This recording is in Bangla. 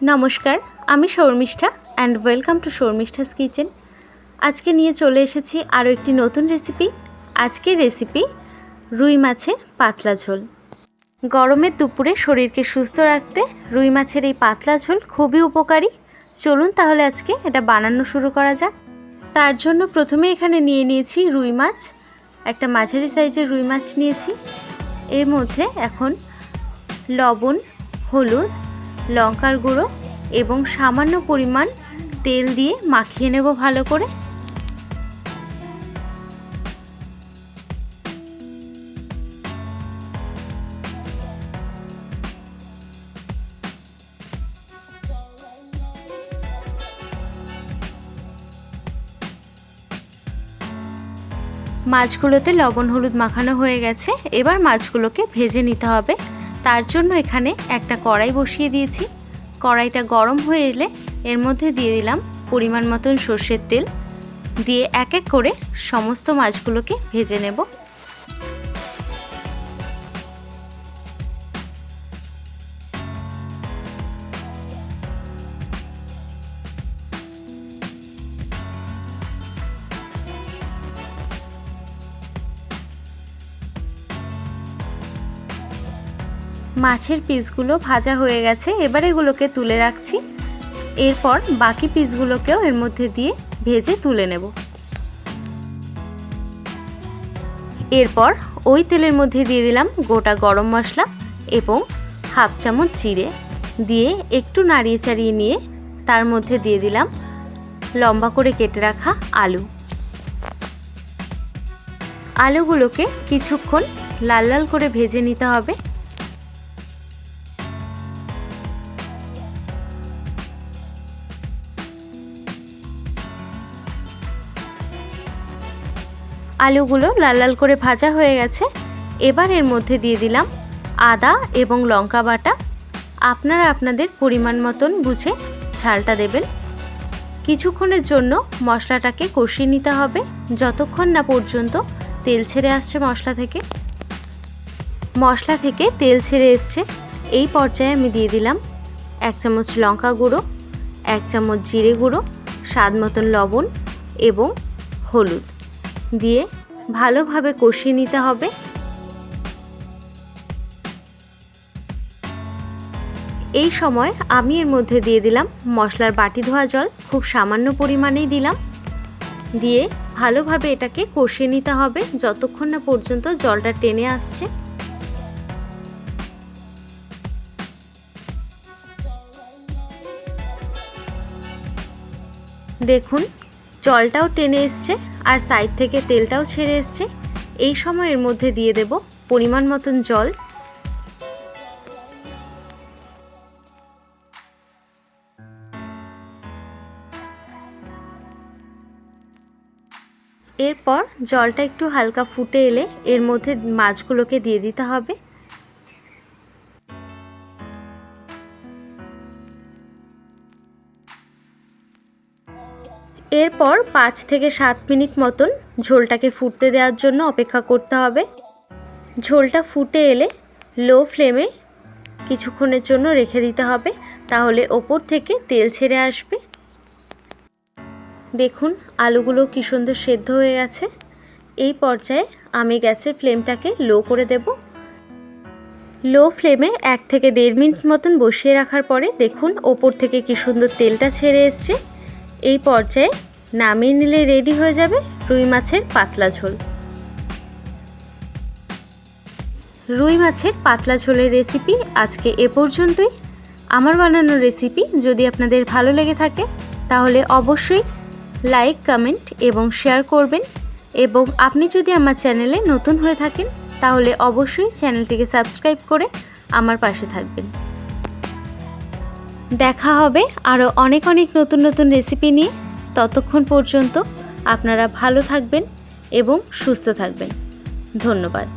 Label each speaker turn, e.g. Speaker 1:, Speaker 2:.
Speaker 1: नमस्कार आमी Sharmishtha and welcome to Sharmishtha's kitchen. आज के निये चले एसेछि आरो एकटी नतून रेसिपि। आजके रेसिपि रुई माछेर पातला झोल। गरमेर दुपुरे शरीर के सुस्थ राखते रुई माछेर एई पातला झोल खूबई उपकारी। चलुन ताहले आजके एटा बानानो शुरू करा जाक। तार जोन्नो प्रथमे एखाने निये निয়েছি रुई माछ, एकटा माझारि साइजेर रुई माछ निয়েছি। एर मध्य एखन लवण, हलुद, लंकार गुঁড়ো एवं सामान्य परिमाण तेल दिए माखिए नेब भालो करे। মাছগুলোতে লবণ হলুদ মাখানো হয়ে গেছে। এবার মাছগুলোকে ভেজে নিতে হবে। তার জন্য এখানে একটা কড়াই বসিয়ে দিয়েছি। কড়াইটা গরম হয়ে এলে এর মধ্যে দিয়ে দিলাম পরিমাণ মতন সরষের তেল, দিয়ে এক এক করে সমস্ত মাছগুলোকে ভেজে নেব। মাছের পিসগুলো ভাজা হয়ে গেছে, এবার এগুলোকে তুলে রাখছি। এরপর বাকি পিসগুলোকেও এর মধ্যে দিয়ে ভেজে তুলে নেব। এরপর ওই তেলের মধ্যে দিয়ে দিলাম গোটা গরম মশলা এবং হাফ চামচ জিরে, দিয়ে একটু নাড়িয়ে চাড়িয়ে নিয়ে তার মধ্যে দিয়ে দিলাম লম্বা করে কেটে রাখা আলু। আলুগুলোকে কিছুক্ষণ লাল লাল করে ভেজে নিতে হবে। আলুগুলো লাল লাল করে ভাজা হয়ে গেছে। এবার এর মধ্যে দিয়ে দিলাম আদা এবং লঙ্কা বাটা। আপনারা আপনাদের পরিমাণ মতন বুঝে ঝালটা দেবেন। কিছুক্ষণের জন্য মশলাটাকে কষিয়ে নিতে হবে যতক্ষণ না পর্যন্ত তেল ছেড়ে আসছে মশলা থেকে। মশলা থেকে তেল ছেড়ে এসছে, এই পর্যায়ে আমি দিয়ে দিলাম 1 চামচ লঙ্কা গুঁড়ো, 1 চামচ জিরে গুঁড়ো, স্বাদ মতন লবণ এবং হলুদ দিয়ে ভালোভাবে কষিয়ে নিতে হবে। এই সময় আমি এর মধ্যে দিয়ে দিলাম মশলার বাটি ধোয়া জল, খুব সামান্য পরিমাণেই দিলাম। দিয়ে ভালোভাবে এটাকে কষিয়ে নিতে হবে যতক্ষণ না পর্যন্ত জলটা টেনে আসছে। দেখুন জলটাও টেনে এসছে আর সাইড থেকে তেলটাও ছেড়ে এসছে। এই সময় এর মধ্যে দিয়ে দেব পরিমাণ মতন জল। এরপর জলটা একটু হালকা ফুটে এলে এর মধ্যে মাছগুলোকে দিয়ে দিতে হবে। এরপর 5 থেকে 7 মিনিট মতন ঝোলটাকে ফুটতে দেওয়ার জন্য অপেক্ষা করতে হবে। ঝোলটা ফুটে এলে লো ফ্লেমে কিছুক্ষণের জন্য রেখে দিতে হবে, তাহলে ওপর থেকে তেল ছেড়ে আসবে। দেখুন আলুগুলো কি সুন্দর সেদ্ধ হয়ে গেছে। এই পর্যায়ে আমি গ্যাসের ফ্লেমটাকে লো করে দেব। লো ফ্লেমে 1 থেকে 1.5 মিনিট মতন বসিয়ে রাখার পরে দেখুন ওপর থেকে কি সুন্দর তেলটা ছেড়ে এসছে। এই পর্যায়ে নামিয়ে নিলে রেডি হয়ে যাবে রুই মাছের পাতলা ঝোল। রুই মাছের পাতলা ঝোলের রেসিপি আজকে এ পর্যন্তই। আমার বানানো রেসিপি যদি আপনাদের ভালো লেগে থাকে তাহলে অবশ্যই লাইক, কমেন্ট এবং শেয়ার করবেন। এবং আপনি যদি আমার চ্যানেলে নতুন হয়ে থাকেন তাহলে অবশ্যই চ্যানেলটিকে সাবস্ক্রাইব করে আমার পাশে থাকবেন। দেখা হবে আরও অনেক অনেক নতুন নতুন রেসিপি নিয়ে। ততক্ষণ পর্যন্ত আপনারা ভালো থাকবেন এবং সুস্থ থাকবেন। ধন্যবাদ।